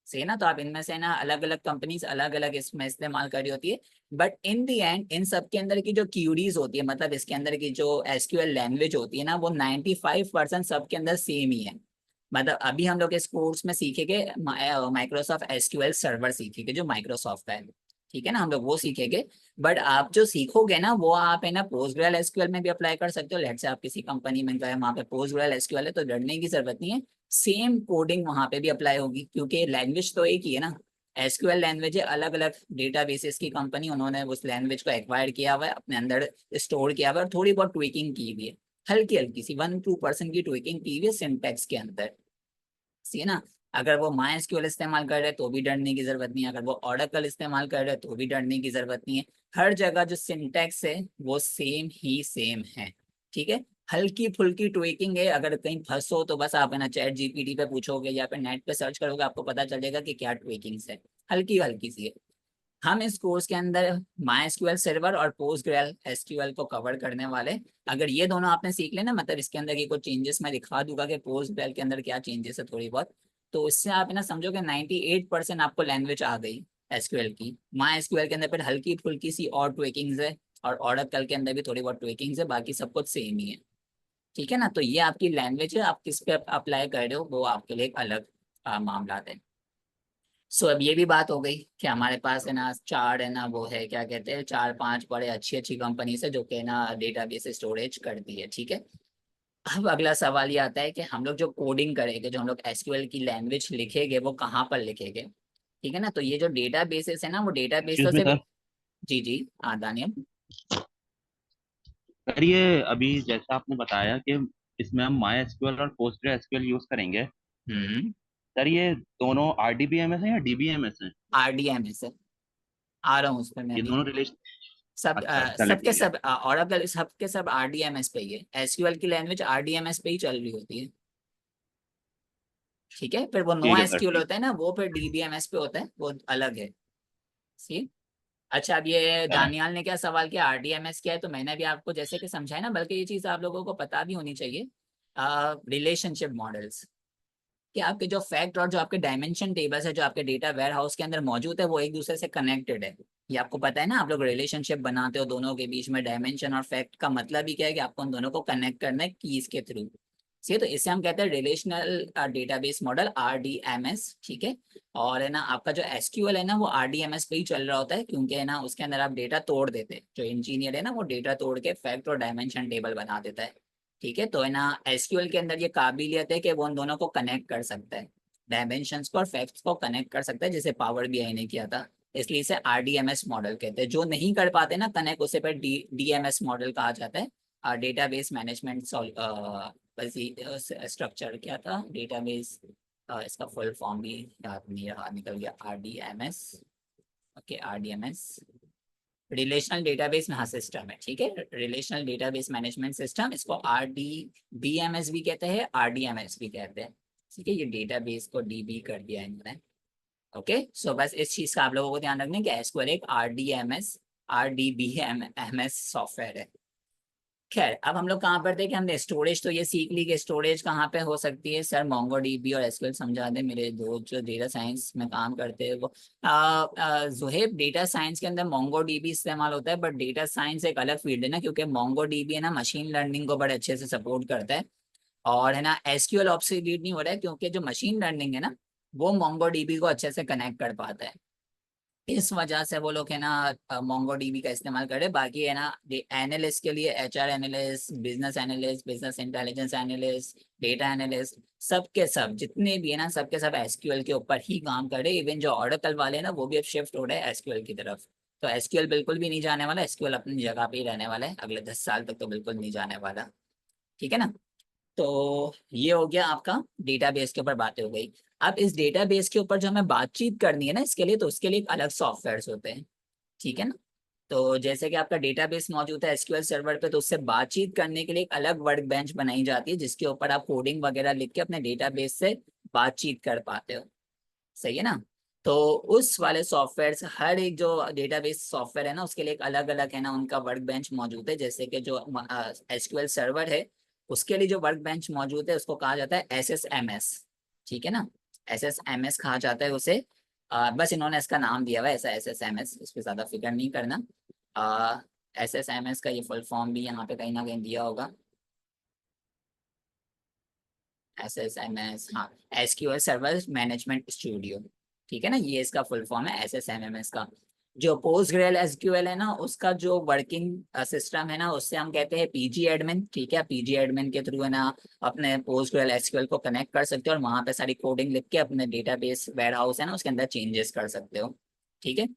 सही है ना, तो आप इनमें से ना अलग अलग कंपनीज अलग अलग इसमें इस्तेमाल कर रही होती है। But in the and in सब के अंदर की जो क्यूरीज होती है, मतलब इसके अंदर की जो एसक्यूएल लैंग्वेज होती है ना, वो 95% सबके अंदर सेम ही है। मतलब अभी हम लोग इस कोर्स में सीखेंगे माइक्रोसॉफ्ट एसक्यूएल सर्वर सीखेंगे जो माइक्रोसॉफ्ट का है। ठीक है ना, हम लोग वो सीखेंगे। बट आप जो सीखोगे ना वो आप है ना पोस्टग्रेल एसक्यूएल में भी अप्लाई कर सकते हो। लेट से आप किसी कंपनी में गए, वहाँ पे पोस्टग्रेल एसक्यूएल है, तो डरने की जरूरत नहीं है। सेम कोडिंग वहां पे भी अप्लाई होगी, क्योंकि लैंग्वेज तो एक ही है ना। एसक्यूएल लैंग्वेज है, अलग अलग डेटाबेसेस की कंपनी उन्होंने उस लैंग्वेज को एक्वायर किया हुआ है, अपने अंदर स्टोर किया हुआ है, और थोड़ी बहुत ट्विकिंग की हुई है, हल्की हल्की सी 1-2% की ट्विकिंग की हुई है सिंटैक्स के अंदर। सी है ना। अगर वो माई एसक्यूएल इस्तेमाल कर रहे हैं तो भी डरने की जरूरत नहीं है, अगर वो ओरेकल इस्तेमाल कर रहे हैं तो भी डरने की जरूरत नहीं है। हर जगह जो सिंटैक्स है वो सेम ही सेम है। ठीक है, हल्की फुल्की ट्विकिंग है, अगर कहीं फंसो तो बस आप है ना चैट जीपीटी पे पूछोगे या फिर नेट पे सर्च करोगे, आपको पता चल जाएगा कि क्या ट्विकिंग्स है, हल्की हल्की सी है। हम इस कोर्स के अंदर माई एसक्यूएल सर्वर और पोस्टग्रेल एसक्यूएल को कवर करने वाले। अगर ये दोनों आपने सीख लेना, मतलब इसके अंदर की कुछ चेंजेस मैं दिखा दूंगा कि पोस्टग्रेल के अंदर क्या चेंजेस है थोड़ी बहुत, तो इससे आप है ना समझोगे 98% आपको लैंग्वेज आ गई एसक्यूएल की। माई एसक्यूएल के अंदर फिर हल्की फुल्की सी और ट्विकिंग्स है, और ओरेकल के अंदर भी थोड़ी बहुत ट्विकिंग्स है, बाकी सब कुछ सेम ही है। ठीक है ना, तो ये आपकी लैंग्वेज है, आप किस पे अप्लाई कर रहे हो वो आपके लिए एक अलग मामला है। सो अब ये भी बात हो गई कि हमारे पास है ना चार है ना वो है क्या कहते हैं, 4-5 बड़े अच्छी अच्छी कंपनी है जो कि ना डेटाबेस स्टोरेज करती है। ठीक है, अब अगला सवाल ये आता है कि हम लोग जो कोडिंग करेंगे, जो हम लोग एसक्यूएल की लैंग्वेज लिखेंगे वो कहाँ पर लिखेंगे। ठीक है ना, तो ये जो डेटा बेसेस है ना, वो डेटा बेस तो एक्सक्यूज मी सिर्फ। सर। जी जी, हाँ दानियल। सर ये अभी जैसा आपने बताया कि इसमें हम माई एसक्यूएल और पोस्टग्रे एसक्यूएल यूज करेंगे। हम्म। सर ये दोनों आरडीबीएमएस है या डीबीएमएस है? आरडीएमएस है। आ रहा हूँ उस पर मैं ये भी। दोनों रिलेशन। सब अच्छा चले सबके ठीक है। सब ऑरेकल सबके सब आरडीएमएस पे ही है, एसक्यूएल की लैंग्वेज आरडीएमएस पे ही चल रही होती है। ठीक है, फिर वो नो ठीक है सर एसक्यूएल ठीक। होता है ना, वो फिर डीबीएमएस पे होता है, वो अलग है। सी। अच्छा, अब ये दानियाल ने क्या सवाल किया, आरडीएमएस क्या है, तो मैंने भी आपको जैसे कि समझाया ना, बल्कि ये चीज आप लोगों को पता भी होनी चाहिए। रिलेशनशिप मॉडल्स, कि आपके जो फैक्ट और जो आपके डायमेंशन टेबल्स है जो आपके डेटा वेयर हाउस के अंदर मौजूद है, वो एक दूसरे से कनेक्टेड है। ये आपको पता है ना, आप लोग रिलेशनशिप बनाते हो दोनों के बीच में, डायमेंशन और फैक्ट का मतलब ही क्या है कि आपको उन दोनों को कनेक्ट करना है कीज के थ्रू। सही, तो इसे हम कहते हैं रिलेशनल डेटाबेस मॉडल, आरडीएमएस। ठीक है। और है ना, आपका जो एसक्यूएल है ना, वो आरडीएमएस पे ही चल रहा होता है, क्योंकि है ना उसके अंदर आप डेटा तोड़ देते हैं, जो इंजीनियर है ना वो डेटा तोड़ के फैक्ट और डायमेंशन टेबल बना देता है। ठीक है, तो है ना एसक्यूएल के अंदर ये काबिलियत है कि वो उन दोनों को कनेक्ट कर सकता है, डायमेंशंस को और फैक्ट्स को कनेक्ट कर सकता है, जैसे पावर बीआई ने किया था। इसलिए इसे आरडीएमएस मॉडल कहते हैं। जो नहीं कर पाते ना कनेक्ट, उसे पर डीएमएस मॉडल कहा जाता है, डेटाबेस मैनेजमेंट स्ट्रक्चर। क्या था डेटाबेस, इसका फुल फॉर्म भी याद नहीं रहा, निकल गया, RDMS. Okay, RDMS relational database, हाँ सिस्टम है, ठीक है, रिलेशनल डेटाबेस मैनेजमेंट सिस्टम, इसको बीएमएस भी कहते हैं, आरडीएमएस भी कहते हैं। ठीक है, ये डेटाबेस को डीबी कर दिया इन्होंने। ओके, सो बस इस चीज का आप लोगों को ध्यान रखना है कि एसक्यूएल एक आरडीबीएमएस सॉफ्टवेयर है। खैर, अब हम लोग कहाँ पर थे कि हमने स्टोरेज तो ये सीख ली कि स्टोरेज कहाँ पे हो सकती है। सर मोंगोडीबी और एसक्यूएल समझा दे, मेरे दोस्त जो डेटा साइंस में काम करते हैं वो। जुहेब, डेटा साइंस के अंदर मोंगोडीबी इस्तेमाल होता है, बट डेटा साइंस एक अलग फील्ड है ना, क्योंकि मोंगोडीबी है ना मशीन लर्निंग को बड़े अच्छे से सपोर्ट करता है। और है ना एसक्यूएल ऑब्सोल्यूट नहीं हो रहा है, क्योंकि जो मशीन लर्निंग है ना, वो मोंगोडीबी को अच्छे से कनेक्ट कर पाता है। इस वजह से वो लोग है ना मोंगो डीबी का इस्तेमाल करे। बाकी है ना एनालिस्ट के लिए HR analyst, business analyst, business intelligence analyst, data analyst, सबके सब जितने भी है ना, सबके सब एसक्यूएल के ऊपर ही काम करे। इवन जो ऑरेकल वाले हैं ना, वो भी अब शिफ्ट हो रहे हैं एसक्यूएल की तरफ। तो एसक्यूएल बिल्कुल भी नहीं जाने वाला, एसक्यूएल अपनी जगह पे ही रहने वाला है, अगले 10 साल तक तो बिल्कुल नहीं जाने वाला। ठीक है ना। तो ये हो गया आपका डेटाबेस के ऊपर बातें हो गई। अब इस डेटाबेस के ऊपर जो हमें बातचीत करनी है ना इसके लिए, तो उसके लिए एक अलग सॉफ्टवेयर होते हैं। ठीक है ना। तो जैसे कि आपका डेटाबेस मौजूद है एसक्यूएल सर्वर पे, तो उससे बातचीत करने के लिए एक अलग वर्क बेंच बनाई जाती है, जिसके ऊपर आप कोडिंग वगैरह लिख के अपने डेटाबेस से बातचीत कर पाते हो। सही है ना। तो उस वाले सॉफ्टवेयर से, हर एक जो डेटाबेस सॉफ्टवेयर है ना, उसके लिए एक अलग अलग है ना उनका वर्क बेंच मौजूद है। जैसे कि जो एसक्यूएल सर्वर है, उसके लिए जो वर्क बेंच मौजूद है उसको कहा जाता है एसएसएमएस। ठीक है ना। एसएसएमएस कहा जाता है उसे। बस इन्होंने इसका नाम दिया हुआ है ऐसा एसएसएमएस, इस पर ज्यादा फिक्र नहीं करना। एसएसएमएस का ये फुल फॉर्म भी यहाँ पे कहीं ना कहीं दिया होगा, एसएसएमएस, हाँ, एसक्यूएल सर्वर मैनेजमेंट स्टूडियो। ठीक है ना, ये इसका फुल फॉर्म है एसएसएमएस का। जो पोस्ट ग्रेल एसक्यूएल है ना, उसका जो वर्किंग सिस्टम है ना, उससे हम कहते हैं पीजी एडमिन। ठीक है, पीजी एडमिन के थ्रू है ना अपने पोस्ट ग्रेल एसक्यूएल को कनेक्ट कर सकते हो, और वहां पे सारी कोडिंग लिख के अपने डेटाबेस वेयर हाउस है ना उसके अंदर चेंजेस कर सकते हो। ठीक है।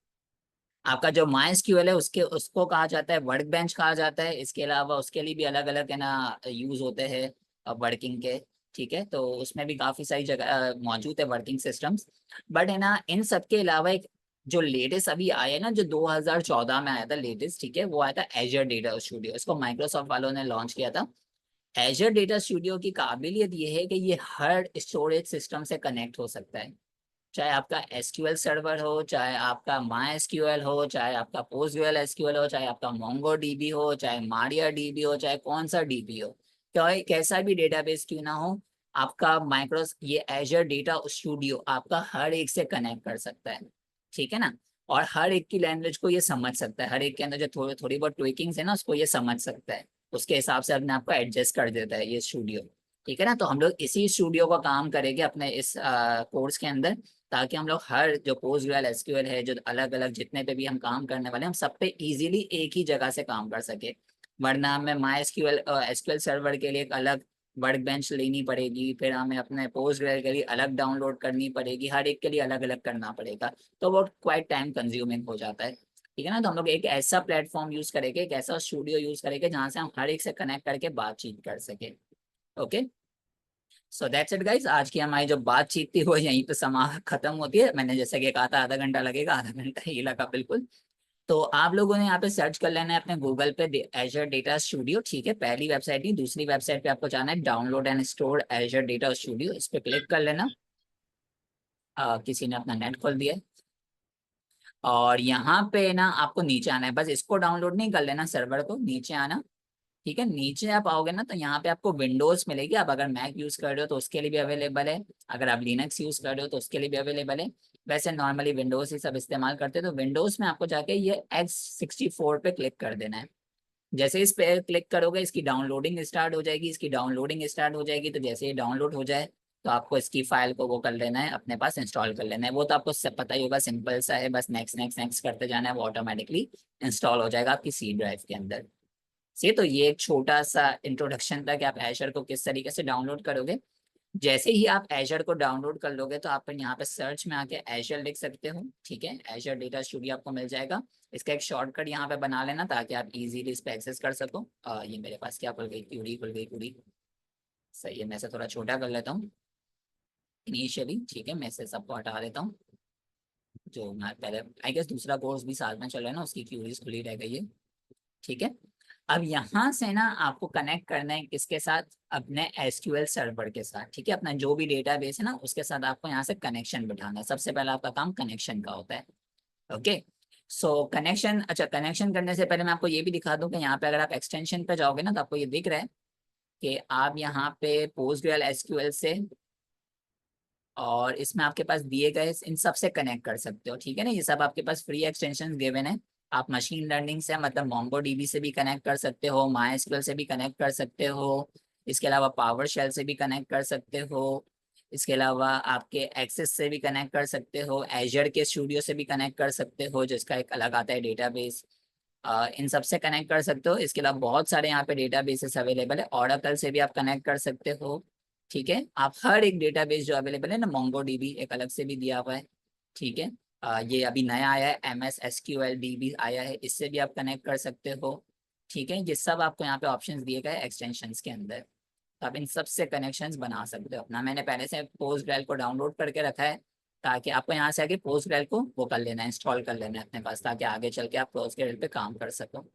आपका जो माई एसक्यूएल है, उसके उसको कहा जाता है वर्क बेंच कहा जाता है। इसके अलावा उसके लिए भी अलग अलग है ना यूज होते हैं वर्किंग के। ठीक है, तो उसमें भी काफी सारी जगह मौजूद है वर्किंग सिस्टम्स। बट है ना इन सब के अलावा एक जो लेटेस्ट अभी आया है ना, जो 2014 में आया था लेटेस्ट, ठीक है, वो आया था एजर डेटा स्टूडियो। इसको माइक्रोसॉफ्ट वालों ने लॉन्च किया था। एजर डेटा स्टूडियो की काबिलियत ये है कि ये हर स्टोरेज सिस्टम से कनेक्ट हो सकता है। चाहे आपका एसक्यूएल सर्वर हो, चाहे आपका माई एसक्यूएल हो, चाहे आपका पोस्टग्रेल एसक्यूएल हो, चाहे आपका मोंगो डीबी हो, चाहे मारिया डीबी हो, चाहे कौन सा डीबी हो, चाहे कैसा भी डेटाबेस क्यों ना हो, आपका माइक्रो ये एजर डेटा स्टूडियो आपका हर एक से कनेक्ट कर सकता है। ठीक है ना। और हर एक की लैंग्वेज को ये समझ सकता है, हर एक के अंदर जो थोड़ी थोड़ी बहुत ट्विकिंग्स है ना, उसको ये समझ सकता है, उसके हिसाब से अपने आप को एडजस्ट कर देता है ये स्टूडियो। ठीक है ना। तो हम लोग इसी स्टूडियो का काम करेंगे अपने इस कोर्स के अंदर, ताकि हम लोग हर जो पोस्ट ग्रेजुएट एसक्यूएल है, जो अलग अलग जितने पे भी हम काम करने वाले हैं, हम सब पे इजीली एक ही जगह से काम कर सके। वरना हमें माई एसक्यूएल एसक्यूएल सर्वर के लिए एक अलग वर्क बेंच लेनी पड़ेगी, फिर हमें अपने पोस्ट ग्रेजुएट के लिए अलग डाउनलोड करनी पड़ेगी, हर एक के लिए अलग अलग करना पड़ेगा। तो वो क्वाइट टाइम कंज्यूमिंग हो जाता है। ठीक है ना। तो हम लोग एक ऐसा प्लेटफॉर्म यूज करेंगे, एक ऐसा स्टूडियो यूज करेंगे जहाँ से हम हर एक से कनेक्ट करके बातचीत कर सके। Okay. So that's it guys, आज की हमारी जो बातचीत थी वो यहीं पे समा खत्म होती है। मैंने जैसा कि कहा था आधा घंटा लगेगा, आधा घंटा ही लगा बिल्कुल। तो आप लोगों ने यहाँ पे सर्च कर लेना है अपने गूगल पे एजर डेटा स्टूडियो, ठीक है। पहली वेबसाइट ही, दूसरी वेबसाइट पे आपको जाना है download and store Azure data studio, इस पे क्लिक कर लेना। किसी ने अपना नेट खोल दिया है। और यहाँ पे ना आपको नीचे आना है, बस इसको डाउनलोड नहीं कर लेना, सर्वर को नीचे आना। ठीक है, नीचे आप आओगे ना तो यहाँ पे आपको विंडोज मिलेगी। आप अगर मैक यूज कर रहे हो तो उसके लिए भी अवेलेबल है, अगर आप लिनक्स यूज कर रहे हो तो उसके लिए भी अवेलेबल है। वैसे नॉर्मली विंडोज ही सब इस्तेमाल करते हैं, तो विंडोज में आपको जाके ये X64 पे क्लिक कर देना है। जैसे इस पे क्लिक करोगे इसकी डाउनलोडिंग स्टार्ट हो जाएगी। इसकी डाउनलोडिंग स्टार्ट हो जाएगी तो जैसे ये डाउनलोड हो जाए तो आपको इसकी फाइल को वो कर लेना है, अपने पास इंस्टॉल कर लेना है। वो तो आपको सब पता ही होगा, सिंपल सा है, बस नेक्स्ट नेक्स्ट नेक्स्ट करते जाना है, वो ऑटोमेटिकली इंस्टॉल हो जाएगा आपकी सी ड्राइव के अंदर से। तो ये एक छोटा सा इंट्रोडक्शन था कि आप एजर को किस तरीके से डाउनलोड करोगे। जैसे ही आप एजर को डाउनलोड कर लोगे तो आप यहाँ पे सर्च में आके एजर लिख सकते हो, ठीक है। एजर डेटा स्टूडियो आपको मिल जाएगा। इसका एक शॉर्टकट यहाँ पे बना लेना ताकि आप इजीली इस पे एक्सेस कर सको। ये मेरे पास क्या खुल गई, क्यूरी खुल गई पूरी। सही है, मैं इसे थोड़ा छोटा कर लेता हूँ इनिशियली, ठीक है। मैं इसे सबको हटा देता हूँ। जो मैं पहले आई गेस दूसरा कोर्स भी साथ में चल रहा है ना, उसकी क्यूरीज खुली रह गई है, ठीक है। अब यहाँ से ना आपको कनेक्ट करना है किसके साथ, अपने एसक्यूएल सर्वर के साथ, ठीक है। अपना जो भी डेटाबेस है ना उसके साथ आपको यहाँ से कनेक्शन बिठाना है। सबसे पहला आपका काम कनेक्शन का होता है, ओके। सो कनेक्शन, अच्छा कनेक्शन करने से पहले मैं आपको ये भी दिखा दूं कि यहाँ पे अगर आप एक्सटेंशन पे जाओगे ना तो आपको ये दिख रहा है कि आप यहाँ पे पोस्टग्रेल एसक्यूएल से और इसमें आपके पास दिए गए इन सब से कनेक्ट कर सकते हो, ठीक है ना। ये सब आपके पास फ्री एक्सटेंशन गिवन है। आप मशीन लर्निंग से मतलब मोंगो डीबी से भी कनेक्ट कर सकते हो, माई एसक्यूएल से भी कनेक्ट कर सकते हो, इसके अलावा पावर शेल से भी कनेक्ट कर सकते हो, इसके अलावा आपके एक्सेस से भी कनेक्ट कर सकते हो, एजर के स्टूडियो से भी कनेक्ट कर सकते हो जिसका एक अलग आता है डेटाबेस। इन सब से कनेक्ट कर सकते हो। इसके अलावा बहुत सारे यहाँ पे डेटाबेसेस अवेलेबल है, ओरेकल से भी आप कनेक्ट कर सकते हो, ठीक है। आप हर एक डेटाबेस जो अवेलेबल है ना, मोंगो डीबी एक अलग से भी दिया हुआ है, ठीक है। ये अभी नया आया है MS SQL DB आया है, इससे भी आप कनेक्ट कर सकते हो, ठीक है। ये सब आपको यहाँ पे ऑप्शंस दिए गए एक्सटेंशंस के अंदर, तो आप इन सब से कनेक्शंस बना सकते हो अपना। मैंने पहले से पोस्टग्रेल को डाउनलोड करके रखा है ताकि आपको यहाँ से आके पोस्टग्रेल को वो कर लेना है, इंस्टॉल कर लेना है अपने पास, ताकि आगे चल के आप पोस्टग्रेल पे काम कर सको।